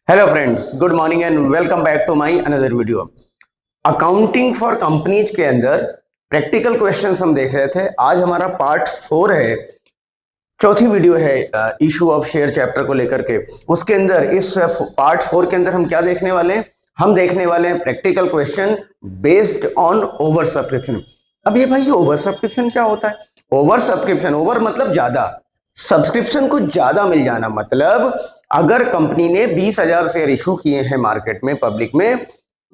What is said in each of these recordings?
Hello friends, good morning and welcome back to my another video. Accounting for companies के अंदर practical questions हम देख रहे थे। आज हमारा पार्ट 4 है, चौथी वीडियो है इशू ऑफ शेयर चैप्टर को लेकर के। उसके अंदर इस पार्ट 4 के अंदर हम क्या देखने वाले हैं? हम देखने वाले हैं practical question based on over subscription. अब ये भाई, ये ओवर सब्सक्रिप्शन क्या होता है? ओवर सब्सक्रिप्शन, ओवर मतलब ज्यादा, सब्सक्रिप्शन को ज्यादा मिल जाना। मतलब अगर कंपनी ने 20,000 शेयर इशू किए हैं मार्केट में, पब्लिक में,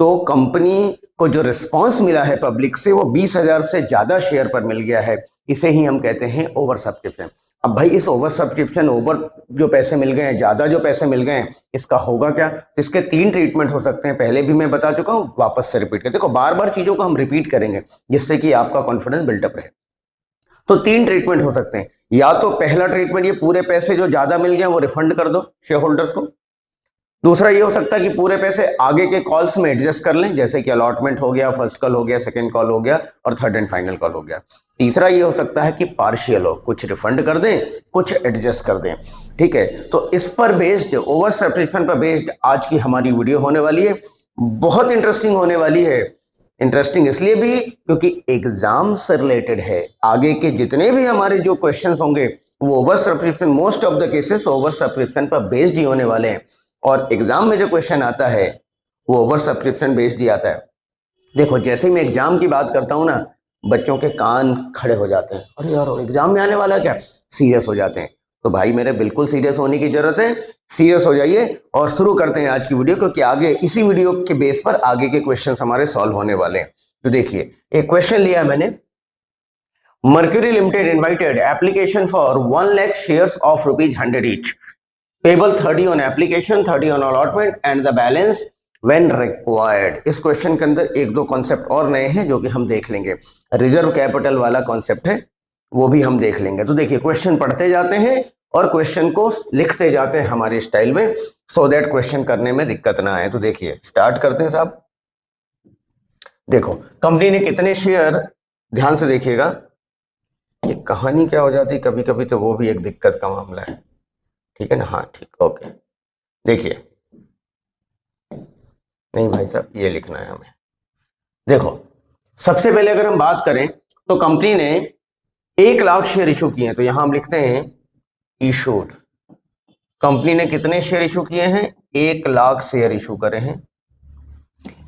तो कंपनी को जो रिस्पांस मिला है पब्लिक से वो 20,000 से ज्यादा शेयर पर मिल गया है। इसे ही हम कहते हैं ओवर सब्सक्रिप्शन। अब भाई, इस ओवर सब्सक्रिप्शन, ओवर जो पैसे मिल गए हैं, ज्यादा जो पैसे मिल गए हैं, इसका होगा क्या? इसके 3 ट्रीटमेंट हो सकते हैं। पहले भी मैं बता चुका हूं, वापस से रिपीट कर देखो। बार बार चीजों को हम रिपीट करेंगे जिससे कि आपका कॉन्फिडेंस बिल्डअप रहे। तो 3 ट्रीटमेंट हो सकते हैं। या तो पहला ट्रीटमेंट, ये पूरे पैसे जो ज्यादा मिल गए वो रिफंड कर दो शेयर होल्डर्स को। दूसरा ये हो सकता है कि पूरे पैसे आगे के कॉल्स में एडजस्ट कर लें, जैसे कि अलॉटमेंट हो गया, फर्स्ट कॉल हो गया, सेकंड कॉल हो गया और थर्ड एंड फाइनल कॉल हो गया। तीसरा ये हो सकता है कि पार्शियल हो, कुछ रिफंड कर दें, कुछ एडजस्ट कर दें। ठीक है, तो इस पर बेस्ड, ओवर सब्सक्रिप्शन पर बेस्ड आज की हमारी वीडियो होने वाली है। बहुत इंटरेस्टिंग होने वाली है। इंटरेस्टिंग इसलिए भी क्योंकि एग्जाम से रिलेटेड है। आगे के जितने भी हमारे जो क्वेश्चंस होंगे वो over subscription, most of the cases over subscription पर बेस्ड ही होने वाले हैं। और एग्जाम में जो क्वेश्चन आता है वो ओवर सब्सक्रिप्शन बेस्ड ही आता है। देखो, जैसे ही मैं एग्जाम की बात करता हूं ना, बच्चों के कान खड़े हो जाते हैं। अरे यार, एग्जाम में आने वाला क्या? सीरियस हो जाते हैं। तो भाई मेरे, बिल्कुल सीरियस होने की जरूरत है। सीरियस हो जाइए और शुरू करते हैं आज की वीडियो, क्योंकि आगे इसी वीडियो के बेस पर आगे के क्वेश्चन हमारे सॉल्व होने वाले हैं। तो देखिए, एक क्वेश्चन लिया मैंने। Mercury limited invited application for 1 lakh shares of ₹100 each, payable 30 on application, 30 on allotment and the balance when required. इस क्वेश्चन के अंदर एक दो कॉन्सेप्ट और नए हैं जो कि हम देख लेंगे। रिजर्व कैपिटल वाला कॉन्सेप्ट है, वो भी हम देख लेंगे। तो देखिए, क्वेश्चन पढ़ते जाते हैं और क्वेश्चन को लिखते जाते हैं हमारे स्टाइल में, सो दैट क्वेश्चन करने में दिक्कत ना आए। तो देखिए, स्टार्ट करते हैं साहब। देखो, कंपनी ने कितने शेयर, ध्यान से देखिएगा। ये कहानी क्या हो जाती है कभी कभी, तो वो भी एक दिक्कत का मामला है। ठीक है ना? हाँ ठीक, ओके। देखिए, नहीं भाई साहब, ये लिखना है हमें। देखो, सबसे पहले अगर हम बात करें तो कंपनी ने 1 लाख शेयर इशू किए हैं, तो यहां हम लिखते हैं इशूड। कंपनी ने कितने शेयर इशू किए हैं? 1 लाख शेयर इशू करे हैं।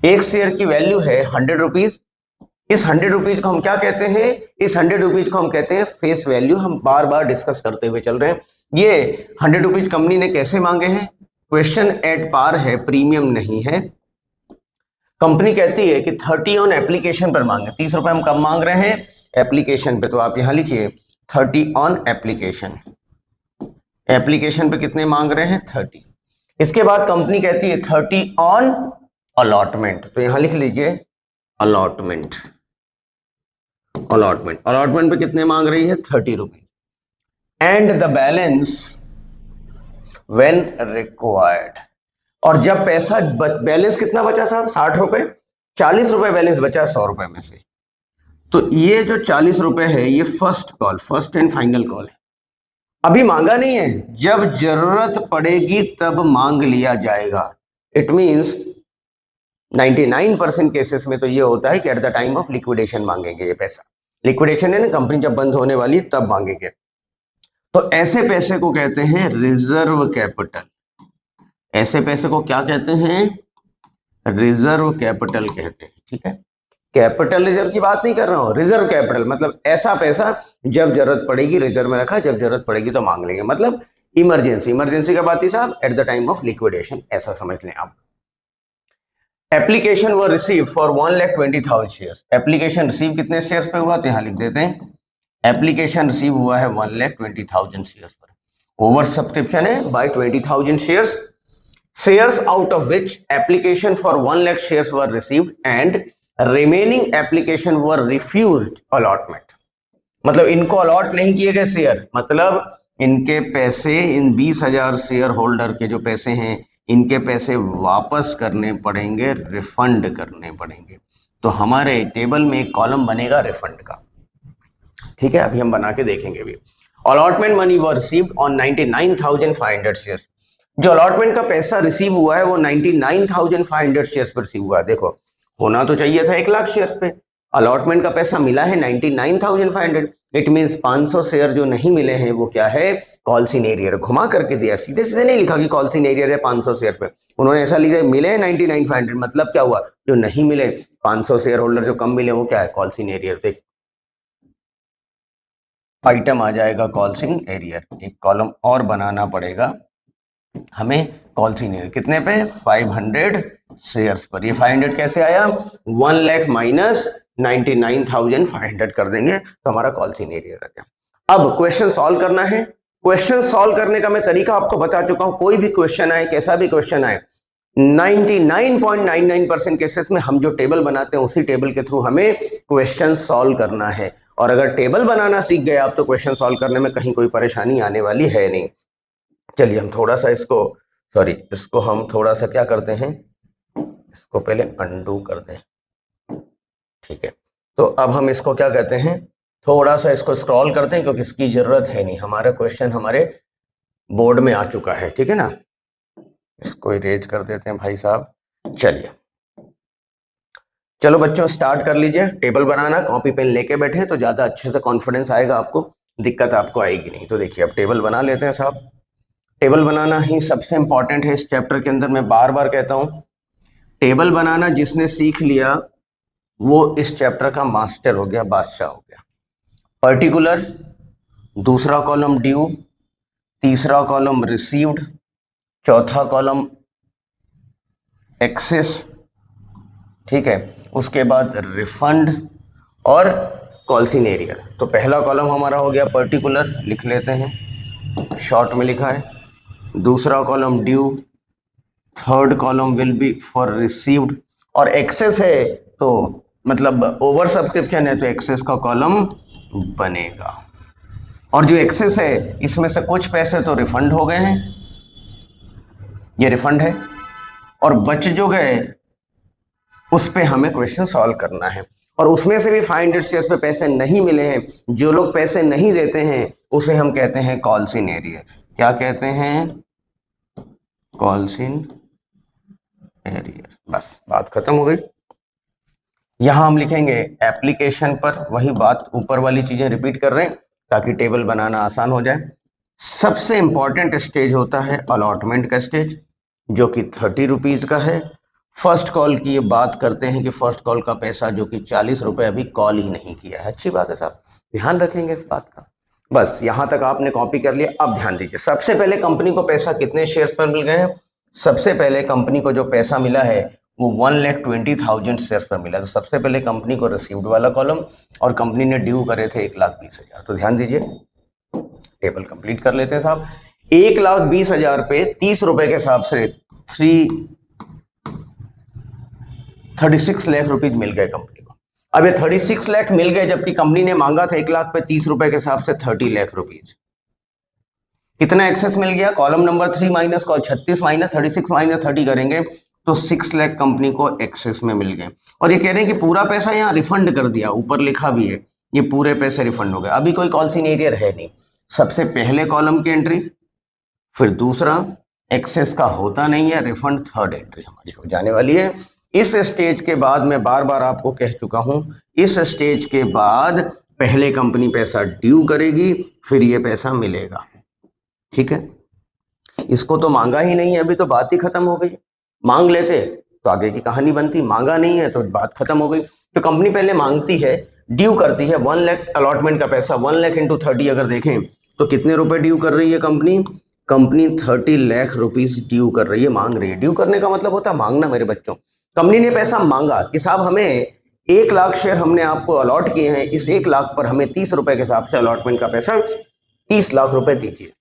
एक शेयर की वैल्यू है 100 रुपीज। इस 100 रुपीज को हम क्या कहते हैं? इस 100 रुपीज को हम कहते हैं फेस वैल्यू। हम बार बार डिस्कस करते हुए चल रहे हैं। ये 100 रुपीज कंपनी ने कैसे मांगे हैं? क्वेश्चन एट पार है, प्रीमियम नहीं है। कंपनी कहती है कि 30 ऑन एप्लीकेशन पर मांगे। 30 रुपए हम कब मांग रहे हैं? एप्लीकेशन पे। तो आप यहां लिखिए 30 ऑन एप्लीकेशन। एप्लीकेशन पे कितने मांग रहे हैं? 30। इसके बाद कंपनी कहती है 30 ऑन अलॉटमेंट, तो यहां लिख लीजिए अलॉटमेंट। अलॉटमेंट, अलॉटमेंट पे कितने मांग रही है? 30 rupees. And the balance when required. और जब पैसा बैलेंस कितना बचा साहब? 60 रुपए। 40 रुपए बैलेंस बचा 100 रुपए में से। तो ये जो 40 रुपए है, ये first call, first and final call है। अभी मांगा नहीं है, जब जरूरत पड़ेगी तब मांग लिया जाएगा। इट मींस 99% केसेस में तो ये होता है कि at the time of liquidation मांगेंगे ये पैसा। लिक्विडेशन है ना, कंपनी जब बंद होने वाली है तब मांगेंगे। तो ऐसे पैसे को कहते हैं रिजर्व कैपिटल। ऐसे पैसे को क्या कहते हैं? रिजर्व कैपिटल कहते हैं। ठीक है, कैपिटल रिजर्व की बात नहीं कर रहा हूं, रिजर्व कैपिटल मतलब ऐसा पैसा जब जरूरत पड़ेगी रिजर्व में रखा, जब जरूरत पड़ेगी तो मांग लेंगे। मतलब इमरजेंसी, इमरजेंसी का बात ही साहब at the time of liquidation, ऐसा समझ लें आप। Application were receive for 1,20,000 shares. Application receive कितने शेयर्स पे हुआ? तो यहां लिख देते हैं एप्लीकेशन रिसीव हुआ है 1,20,000 शेयर्स पर। ओवर सब्सक्रिप्शन है by 20,000 shares. Shares out of which application for 1 lakh shares were received and remaining application were refused allotment। मतलब इनको अलॉट नहीं किए गए शेयर, मतलब इनके पैसे, इन 20,000 शेयर होल्डर के जो पैसे हैं, इनके पैसे वापस करने पड़ेंगे, रिफंड करने पड़ेंगे। तो हमारे टेबल में एक कॉलम बनेगा रिफंड का। ठीक है, अभी हम बना के देखेंगे भी। Allotment money were received on 99,500 shares. जो अलॉटमेंट का पैसा रिसीव हुआ है वो 99,500 शेयर्स पर रिसीव हुआ है। देखो होना तो चाहिए था 1 लाख शेयर्स पे, अलॉटमेंट का पैसा मिला है 99,500, इट मींस 500 शेयर जो नहीं मिले हैं वो क्या है, कॉल्स इन एरियर। घुमा करके दिया, सीधे सीधे नहीं लिखा कि कॉल्स इन एरियर है 500 शेयर पे, उन्होंने ऐसा लिखा मिले हैं 99,500, मतलब क्या हुआ, जो नहीं मिले 500 शेयर होल्डर जो कम मिले वो क्या है, कॉल्स इन एरियर पे आइटम आ जाएगा कॉल्स इन एरियर। एक कॉलम और बनाना पड़ेगा हमें कॉल्स इन एरियर, कितने पे, 500 शेयर्स पर। ये 500 कैसे आया, 1 लाख माइनस 99,500 कर देंगे तो हमारा कॉल्स इन एरियर आ गया। अब क्वेश्चन सॉल्व करना है। क्वेश्चन सॉल्व करने का मैं तरीका आपको बता चुका हूं, कोई भी क्वेश्चन आए, कैसा भी क्वेश्चन आए, 99.99% केसेस में हम जो टेबल बनाते हैं उसी टेबल के थ्रू हमें क्वेश्चन सॉल्व करना है। और अगर टेबल बनाना सीख गए आप तो क्वेश्चन सॉल्व करने में कहीं कोई परेशानी आने वाली है नहीं। चलिए हम थोड़ा सा इसको हम थोड़ा सा क्या करते हैं, इसको पहले अंडू कर दें, ठीक है। तो अब हम इसको क्या कहते हैं, थोड़ा सा इसको स्क्रॉल करते हैं क्योंकि इसकी जरूरत है नहीं, हमारा क्वेश्चन हमारे बोर्ड में आ चुका है, ठीक है ना। इसको इरेज कर देते हैं भाई साहब। चलिए चलो बच्चों स्टार्ट कर लीजिए टेबल बनाना, कॉपी पेन लेके बैठे तो ज्यादा अच्छे से कॉन्फिडेंस आएगा, आपको दिक्कत आपको आएगी नहीं। तो देखिए अब टेबल बना लेते हैं साहब। टेबल बनाना ही सबसे इंपॉर्टेंट है इस चैप्टर के अंदर, मैं बार बार कहता हूं टेबल बनाना जिसने सीख लिया वो इस चैप्टर का मास्टर हो गया, बादशाह हो गया। पर्टिकुलर, दूसरा कॉलम ड्यू, तीसरा कॉलम रिसीव्ड, चौथा कॉलम एक्सेस, ठीक है, उसके बाद रिफंड और कॉल्स इन एरियर। तो पहला कॉलम हमारा हो गया पर्टिकुलर, लिख लेते हैं, शॉर्ट में लिखा है। दूसरा column due, third column will be for received, और एक्सेस है तो मतलब ओवर सब्सक्रिप्शन है तो एक्सेस का कॉलम बनेगा। और जो एक्सेस है इसमें से कुछ पैसे तो रिफंड हो गए हैं, ये रिफंड है, और बच जो गए उस पे हमें क्वेश्चन सॉल्व करना है। और उसमें से भी 500 शेयर्स पे पैसे नहीं मिले हैं, जो लोग पैसे नहीं देते हैं उसे हम कहते हैं कॉल्स इन एरियर। क्या कहते हैं, कॉल्स इन एरियर। बस बात खत्म हो गई। यहां हम लिखेंगे एप्लीकेशन पर, वही बात ऊपर वाली चीजें रिपीट कर रहे हैं ताकि टेबल बनाना आसान हो जाए। सबसे इंपॉर्टेंट स्टेज होता है अलॉटमेंट का स्टेज, जो कि 30 रुपीज का है। फर्स्ट कॉल की ये बात करते हैं कि फर्स्ट कॉल का पैसा जो कि 40 रुपए अभी कॉल ही नहीं किया है। अच्छी बात है साहब, ध्यान रखेंगे इस बात का। बस यहां तक आपने कॉपी कर लिया। अब ध्यान दीजिए, सबसे पहले कंपनी को पैसा कितने शेयर्स पर मिल गए हैं, सबसे पहले कंपनी को जो पैसा मिला है वो 1,20,000 शेयर्स पर मिला। तो सबसे पहले कंपनी को रिसीव्ड वाला कॉलम, और कंपनी ने ड्यू करे थे 1,20,000। तो ध्यान दीजिए टेबल कंप्लीट कर लेते हैं साहब। 1,20,000 पे 30 रुपए के हिसाब से 36 लाख रुपीज मिल गए कंपनी को। अब ये 36 लाख मिल गए जबकि कंपनी ने मांगा था 1 लाख पे 30 रुपए के हिसाब से 30 लाख रुपीज। कितना एक्सेस मिल गया, column number 3 minus call 36 minus 36 minus 30 करेंगे तो 6 लाख कंपनी को एक्सेस में मिल गए। और ये कह रहे हैं कि पूरा पैसा यहाँ रिफंड कर दिया, ऊपर लिखा भी है ये पूरे पैसे रिफंड हो गए। अभी कोई कॉल्स इन एरियर है नहीं, सबसे पहले कॉलम की एंट्री, फिर दूसरा एक्सेस का होता नहीं है, रिफंड थर्ड एंट्री हमारी हो जाने वाली है। इस स्टेज के बाद मैं बार बार आपको कह चुका हूं, इस स्टेज के बाद पहले कंपनी पैसा ड्यू करेगी फिर ये पैसा मिलेगा, ठीक है। इसको तो मांगा ही नहीं है, अभी तो बात ही खत्म हो गई। मांग लेते तो आगे की कहानी बनती, मांगा नहीं है तो बात खत्म हो गई। तो कंपनी पहले मांगती है, ड्यू करती है 1 लाख अलॉटमेंट का पैसा, 1 लाख इंटू 30 अगर देखें तो कितने रुपए ड्यू कर रही है company, company 30 lakh rupees due कर रही है, मांग रही है। ड्यू करने का मतलब होता है मांगना मेरे बच्चों। कंपनी ने पैसा मांगा कि साहब हमें 1 लाख शेयर हमने आपको अलॉट किए हैं, इस 1 लाख पर हमें 30 रुपए के हिसाब से अलॉटमेंट का पैसा 30 लाख रुपए दीजिए।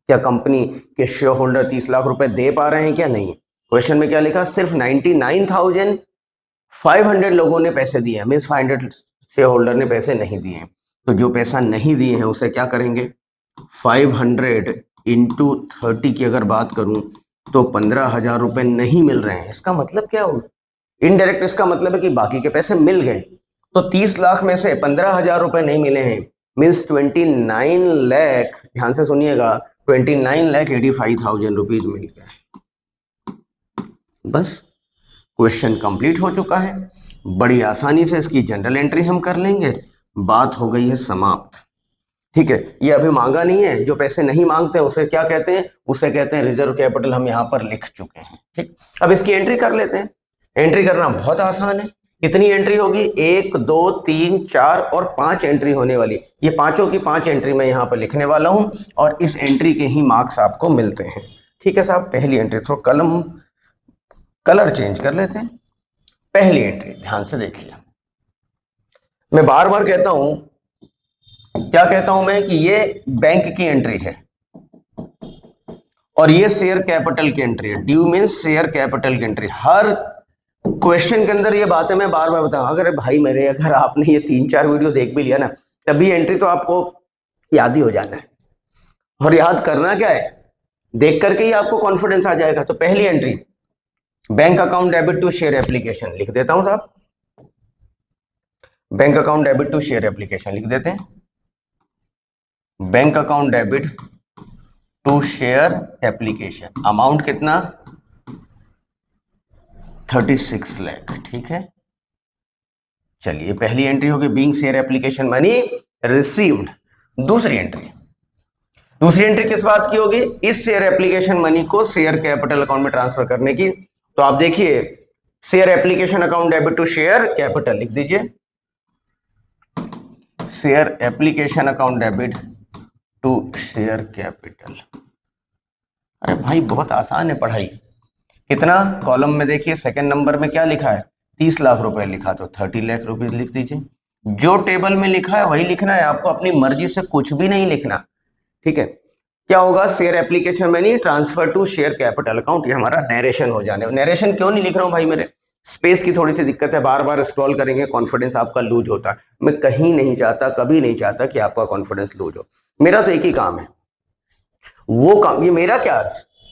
क्या कंपनी के शेयर होल्डर 30 लाख रुपए दे पा रहे हैं क्या, नहीं। क्वेश्चन में क्या लिखा, सिर्फ 99,500 लोगों ने पैसे दिए हैं, मीन्स 500 शेयर होल्डर ने पैसे नहीं दिए हैं। तो जो पैसा नहीं दिए हैं उसे क्या करेंगे, 500 इंटू 30 की अगर बात करूं तो 15,000 रुपए नहीं मिल रहे हैं। इसका मतलब क्या हो, इनडायरेक्ट इसका मतलब है कि बाकी के पैसे मिल गए। तो 30 लाख में से 15,000 रुपए नहीं मिले हैं, मीन्स 29 लाख, ध्यान से सुनिएगा, 29,85,000 रुपीज मिल गए। बस क्वेश्चन कंप्लीट हो चुका है। बड़ी आसानी से इसकी जनरल एंट्री हम कर लेंगे, बात हो गई है समाप्त। ठीक है, ये अभी मांगा नहीं है, जो पैसे नहीं मांगते उसे क्या कहते हैं, उसे कहते हैं रिजर्व कैपिटल, हम यहां पर लिख चुके हैं। ठीक, अब इसकी एंट्री कर लेते हैं। एंट्री करना बहुत आसान है। कितनी एंट्री होगी, 1 2 3 4 और 5 एंट्री होने वाली। ये पांचों की 5 एंट्री मैं यहां पर लिखने वाला हूं और इस एंट्री के ही मार्क्स आपको मिलते हैं। ठीक है साहब, पहली एंट्री, थोड़ा कलर चेंज कर लेते हैं। पहली एंट्री ध्यान से देखिए, मैं बार बार कहता हूं, क्या कहता हूं मैं, कि ये बैंक की एंट्री है और ये शेयर कैपिटल की एंट्री है। ड्यू मीन्स शेयर कैपिटल की एंट्री। हर क्वेश्चन के अंदर ये बातें मैं बार बार बताऊं। अगर भाई मेरे, अगर आपने ये 3-4 वीडियो देख भी लिया ना, तभी एंट्री तो आपको याद ही हो जाना है। और याद करना क्या है, देख करके ही आपको कॉन्फिडेंस आ जाएगा। तो पहली entry, bank account debit to share application, लिख देता हूं साहब, bank account debit to share application लिख देते हैं। Bank account debit to share application, amount कितना, 36 लाख। ठीक है, चलिए पहली एंट्री होगी, being share application money received. दूसरी एंट्री किस बात की होगी, इस शेयर एप्लीकेशन मनी को शेयर कैपिटल अकाउंट में ट्रांसफर करने की। तो आप देखिए, share application account debit to share capital लिख दीजिए, share application account debit to share capital. अरे भाई बहुत आसान है पढ़ाई। कितना, कॉलम में देखिए सेकंड नंबर में क्या लिखा है, 30 लाख रुपए लिखा, तो 30 लाख रुपीज लिख दीजिए। जो टेबल में लिखा है वही लिखना है, आपको अपनी मर्जी से कुछ भी नहीं लिखना। ठीक है, क्या होगा, share application money transfer to share capital account. ये हमारा नरेशन हो जाने। नरेशन क्यों नहीं लिख रहा हूं भाई, मेरे स्पेस की थोड़ी सी दिक्कत है, बार बार स्क्रॉल करेंगे कॉन्फिडेंस आपका लूज होता है। मैं कहीं नहीं चाहता, कभी नहीं चाहता कि आपका कॉन्फिडेंस लूज हो। मेरा तो एक ही काम है, वो काम, ये मेरा क्या,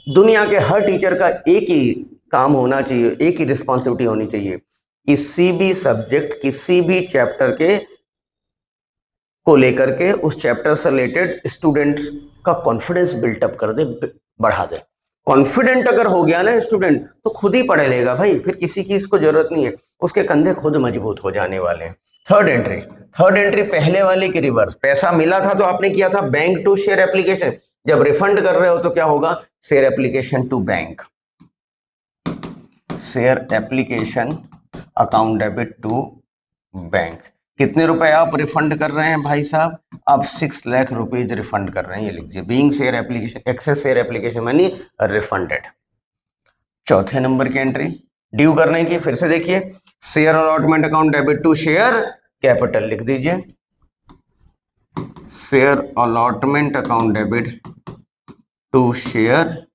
दुनिया के हर टीचर का एक ही काम होना चाहिए, एक ही रिस्पॉन्सिबिलिटी होनी चाहिए, किसी भी सब्जेक्ट, किसी भी चैप्टर के को लेकर के उस चैप्टर से रिलेटेड स्टूडेंट का कॉन्फिडेंस बिल्टअप कर दे, बढ़ा दे। कॉन्फिडेंट अगर हो गया ना स्टूडेंट, तो खुद ही पढ़ लेगा भाई, फिर किसी की इसको जरूरत नहीं है, उसके कंधे खुद मजबूत हो जाने वाले हैं। थर्ड एंट्री पहले वाले के रिवर्स। पैसा मिला था तो आपने किया था बैंक टू शेयर एप्लीकेशन, जब रिफंड कर रहे हो तो क्या होगा, share application to bank, share application account debit to bank. कितने रुपए आप रिफंड कर रहे हैं भाई साहब, आप 6 लाख रुपीज रिफंड कर रहे हैं, ये लिख दीजिए, being share application, excess share application money refunded. चौथे नंबर की एंट्री ड्यू करने की, फिर से देखिए, share allotment account debit to share capital लिख दीजिए, share allotment account debit to share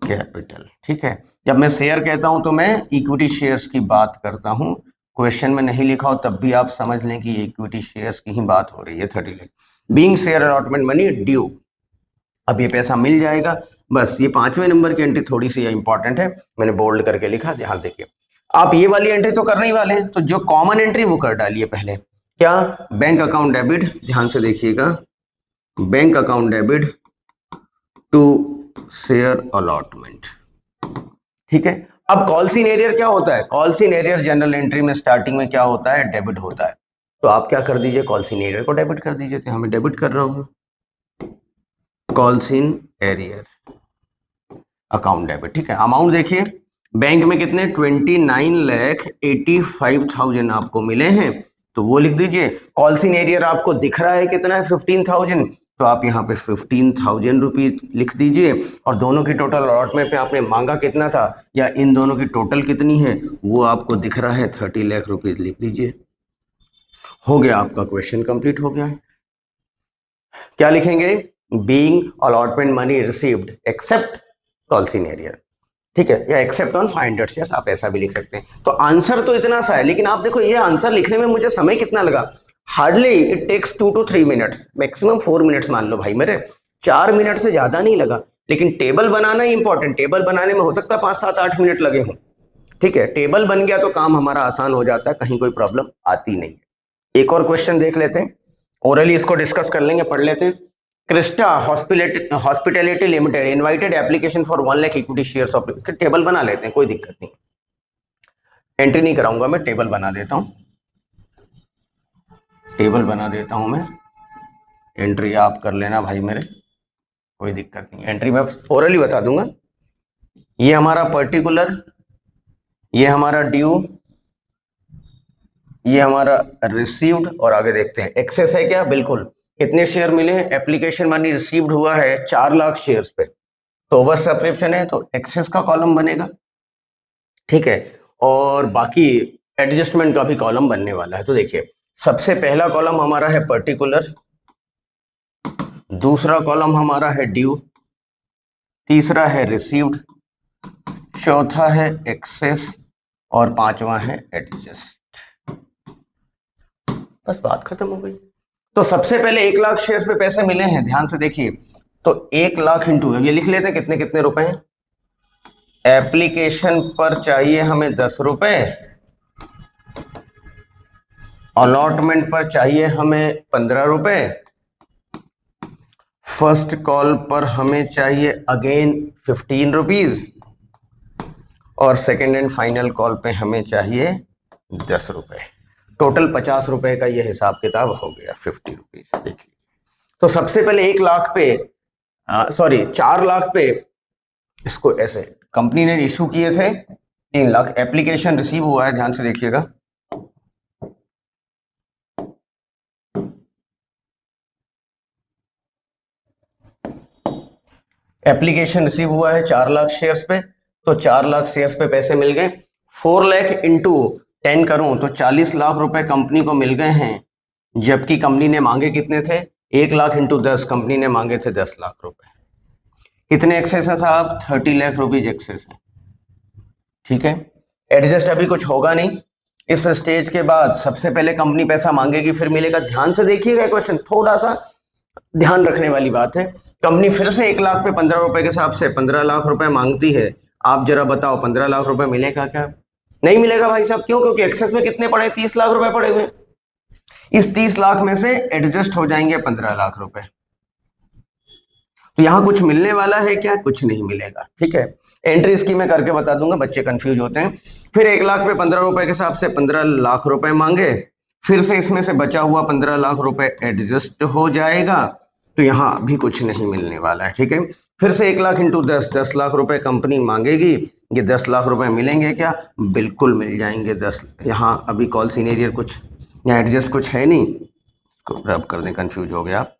capital. ठीक है, जब मैं शेयर कहता हूं तो मैं इक्विटी शेयर्स की बात करता हूं, क्वेश्चन में नहीं लिखा हो तब भी आप समझ लें कि इक्विटी शेयर्स की ही बात हो रही है। 30 lakh, being share allotment money due, अब ये पैसा मिल जाएगा। बस ये 5वें नंबर की एंट्री थोड़ी सी इंपॉर्टेंट है, मैंने बोल्ड करके लिखा, ध्यान देखिए। आप ये वाली एंट्री तो करने ही वाले हैं, तो जो कॉमन एंट्री वो कर डालिए पहले। क्या, बैंक अकाउंट डेबिट, ध्यान से देखिएगा, bank account debit to share allotment. ठीक है, अब कॉल सीन एरियर क्या होता है, calls in arrear journal entry में स्टार्टिंग में क्या होता है, डेबिट होता है। तो आप क्या कर दीजिए, कॉल सीन एरियर को डेबिट कर दीजिए। तो हमें डेबिट कर रहा हूं, calls in arrear account debit. ठीक है, अमाउंट देखिए, बैंक में कितने, 29,85,000 आपको मिले हैं, तो वो लिख दीजिए। कॉल सीन एरियर आपको दिख रहा है कितना है, 15,000, तो आप यहाँ पे 15,000 रुपीज लिख दीजिए। और दोनों की टोटल अलॉटमेंट पे आपने मांगा कितना था, या इन दोनों की टोटल कितनी है वो आपको दिख रहा है, 30 लाख रुपीज लिख दीजिए। हो गया, आपका क्वेश्चन कंप्लीट हो गया। क्या लिखेंगे, being allotment money received except calls in arrear. ठीक है, या एक्सेप्ट ऑन फाइंडर्ड शेयर्स, आप ऐसा भी लिख सकते हैं। तो आंसर तो इतना सा है, लेकिन आप देखो ये आंसर लिखने में मुझे समय कितना लगा, hardly it takes 2 to 3 minutes, maximum 4 minutes मान लो भाई मेरे, 4 मिनट से ज्यादा नहीं लगा। लेकिन टेबल बनाना ही इंपॉर्टेंट, टेबल बनाने में हो सकता है 5, 7, 8 मिनट लगे हों। ठीक है, टेबल बन गया तो काम हमारा आसान हो जाता है, कहीं कोई प्रॉब्लम आती नहीं है। एक और क्वेश्चन देख लेते हैं, ओरली इसको डिस्कस कर लेंगे, पढ़ लेते हैं। Crysta hospitality limited invited application for 1 lakh equity shares of, table बना लेते हैं, कोई दिक्कत नहीं, एंट्री नहीं कराऊंगा मैं, टेबल बना देता हूं, टेबल बना देता हूं मैं, एंट्री आप कर लेना भाई मेरे, कोई दिक्कत नहीं, एंट्री मैं ओरली बता दूंगा। ये हमारा पर्टिकुलर, ये हमारा ड्यू, ये हमारा रिसीव्ड, और आगे देखते हैं एक्सेस है क्या, बिल्कुल। कितने शेयर मिले हैं, एप्लीकेशन मनी रिसीव्ड हुआ है 4 लाख शेयर्स पे, तो ओवर सब्सक्रिप्शन है तो एक्सेस का कॉलम बनेगा, ठीक है। और बाकी एडजस्टमेंट का भी कॉलम बनने वाला है। तो देखिए सबसे पहला कॉलम हमारा है पर्टिकुलर, दूसरा कॉलम हमारा है ड्यू, तीसरा है रिसीव्ड, चौथा है एक्सेस, और पांचवा है एडजस्ट। बस बात खत्म हो गई। तो सबसे पहले 1 लाख शेयर्स पे पैसे मिले हैं, ध्यान से देखिए, तो 1 लाख इंटू, ये लिख लेते हैं कितने कितने रुपए हैं। एप्लीकेशन पर चाहिए हमें 10 रुपए, अलॉटमेंट पर चाहिए हमें 15 रुपए, फर्स्ट कॉल पर हमें चाहिए अगेन 15 रुपीज, और सेकेंड एंड फाइनल कॉल पे हमें चाहिए 10 रुपए। टोटल 50 रुपए का ये हिसाब किताब हो गया, 50 रुपीज। देखिए तो सबसे पहले 1 लाख पे, सॉरी 4 लाख पे, इसको ऐसे कंपनी ने इशू किए थे 3 लाख, एप्लीकेशन रिसीव हुआ है, ध्यान से देखिएगा, एप्लीकेशन रिसीव हुआ है 4 लाख शेयर्स पे, तो 4 लाख शेयर्स पे पैसे मिल गए। 4 लाख इंटू 10 करूं तो 40 लाख रुपए कंपनी को मिल गए हैं, जबकि कंपनी ने मांगे कितने थे, 1 लाख इंटू 10, कंपनी ने मांगे थे 10 लाख रुपए। कितने एक्सेस है साहब, 30 लाख रुपीज एक्सेस है, ठीक है। एडजस्ट अभी कुछ होगा नहीं, इस स्टेज के बाद सबसे पहले कंपनी पैसा मांगेगी फिर मिलेगा। ध्यान से देखिएगा क्वेश्चन, थोड़ा सा ध्यान रखने वाली बात है। कंपनी फिर से 1 लाख पे 15 रुपए के हिसाब से 15 लाख रुपए मांगती है, आप जरा बताओ 15 लाख रुपए मिलेगा क्या, नहीं मिलेगा भाई साहब, क्यों, क्योंकि एक्सेस में कितने पड़े, 30 लाख रुपए पड़े हुए, इस 30 लाख में से एडजस्ट हो जाएंगे 15 लाख रुपए, तो यहां कुछ मिलने वाला है क्या, कुछ नहीं मिलेगा, ठीक है। एंट्री इसकी मैं करके बता दूंगा, बच्चे कंफ्यूज होते हैं। फिर 1 लाख पे 15 रुपए के हिसाब से 15 लाख रुपए मांगे, फिर से इसमें से बचा हुआ 15 लाख रुपए एडजस्ट हो जाएगा, तो यहां भी कुछ नहीं मिलने वाला है, ठीक है। फिर से 1 लाख इंटू 10, 10 लाख रुपए कंपनी मांगेगी, ये 10 लाख रुपए मिलेंगे क्या, बिल्कुल मिल जाएंगे 10। यहाँ अभी कॉल सीनियर कुछ यहाँ एडजस्ट कुछ है नहीं, इसको रब कर दें, कंफ्यूज हो गया आप,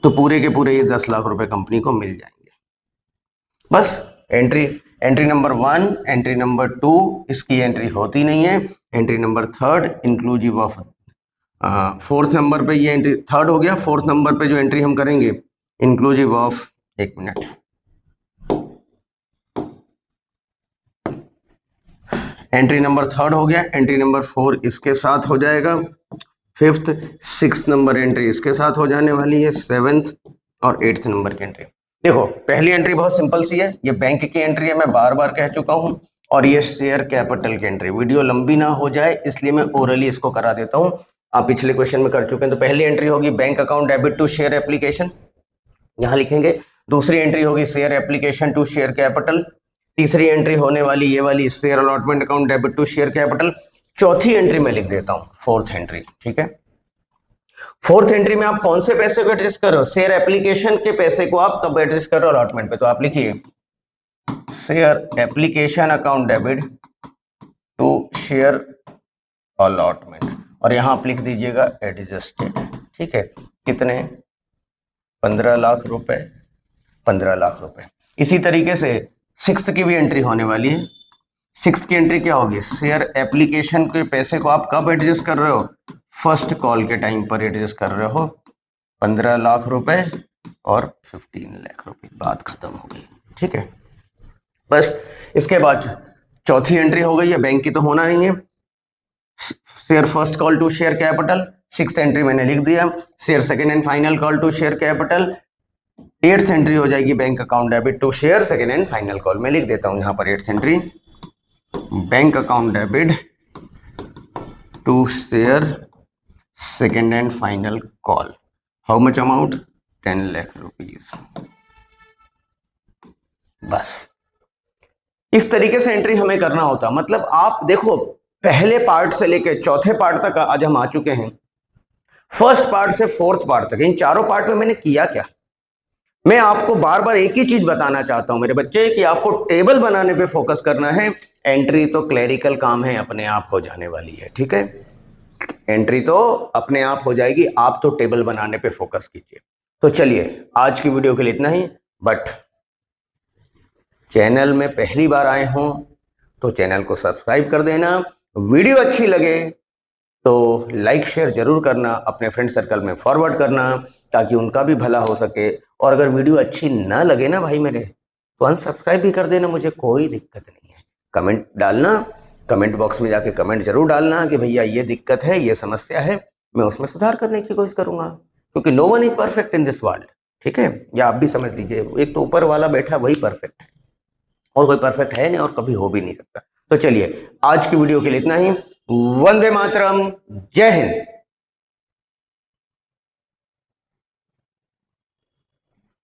तो पूरे के पूरे ये 10 लाख रुपए कंपनी को मिल जाएंगे। बस एंट्री नंबर 1, एंट्री नंबर 2 इसकी एंट्री होती नहीं है, entry number 3 inclusive of, fourth number पे ये एंट्री, थर्ड हो गया, फोर्थ नंबर पे जो एंट्री हम करेंगे इंक्लूसिव ऑफ, एक मिनट, एंट्री नंबर 3 हो गया, एंट्री नंबर 4 इसके साथ हो जाएगा, 5th 6th नंबर एंट्री इसके साथ हो जाने वाली है, 7th और 8th नंबर की एंट्री। देखो पहली एंट्री बहुत सिंपल सी है, ये बैंक की एंट्री है, मैं बार बार कह चुका हूं, और ये शेयर कैपिटल की एंट्री। वीडियो लंबी ना हो जाए इसलिए मैं ओरली इसको करा देता हूं, आप पिछले क्वेश्चन में कर चुके हैं। तो पहली एंट्री होगी bank account debit to share application, यहां लिखेंगे। दूसरी एंट्री होगी share application to share capital. तीसरी एंट्री होने वाली ये वाली share allotment account debit to share capital. चौथी एंट्री में लिख देता हूं फोर्थ एंट्री, ठीक है। फोर्थ एंट्री में आप कौन से पैसे को एडजस्ट कर रहे हो, शेयर एप्लीकेशन के पैसे को आप कब एडजस्ट कर रहे हो, अलॉटमेंट पे, तो आप लिखिए share application account debit to share allotment, और यहां आप लिख दीजिएगा एडजस्टेड, ठीक है। कितने, 15 लाख रुपए, 15 लाख रुपए। इसी तरीके से 6th की भी एंट्री होने वाली है। 6th की एंट्री क्या होगी, शेयर एप्लीकेशन के पैसे को आप कब एडजस्ट कर रहे हो, फर्स्ट कॉल के टाइम पर एडजस्ट कर रहे हो, 15 लाख रुपए और 15 लाख रुपए, बात खत्म हो गई, ठीक है। बस इसके बाद चौथी एंट्री हो गई है, बैंक की तो होना नहीं है, share first call to share capital. 6th entry मैंने लिख दिया, share second and final call to share capital. 8th entry हो जाएगी bank account debit to share second and final call, मैं लिख देता हूं यहां पर 8th entry, bank account debit to share second and final call. How much amount, 10 lakh rupees, बस इस तरीके से एंट्री हमें करना होता। मतलब आप देखो पहले पार्ट से लेके चौथे पार्ट तक आज हम आ चुके हैं, फर्स्ट पार्ट से फोर्थ पार्ट तक, इन चारों पार्ट में मैंने किया क्या? मैं आपको बार बार एक ही चीज बताना चाहता हूं मेरे बच्चे कि आपको टेबल बनाने पे फोकस करना है। एंट्री तो क्लरिकल काम है, अपने आप हो जाने वाली है, ठीक है, एंट्री तो अपने आप हो जाएगी, आप तो टेबल बनाने पे फोकस कीजिए। तो चलिए आज की वीडियो के लिए इतना ही, बट चैनल में पहली बार आए हों तो चैनल को सब्सक्राइब कर देना, वीडियो अच्छी लगे तो लाइक शेयर जरूर करना, अपने फ्रेंड सर्कल में फॉरवर्ड करना ताकि उनका भी भला हो सके। और अगर वीडियो अच्छी ना लगे ना भाई मेरे, तो अनसब्सक्राइब भी कर देना, मुझे कोई दिक्कत नहीं है। कमेंट डालना, कमेंट बॉक्स में जाके कमेंट जरूर डालना कि भैया ये दिक्कत है, ये समस्या है, मैं उसमें सुधार करने की कोशिश करूंगा, क्योंकि no one is perfect in this world, ठीक है, या आप भी समझ लीजिए, एक तो ऊपर वाला बैठा वही परफेक्ट है, और कोई परफेक्ट है नहीं और कभी हो भी नहीं सकता। तो चलिए आज की वीडियो के लिए इतना ही। वंदे मातरम, जय हिंद।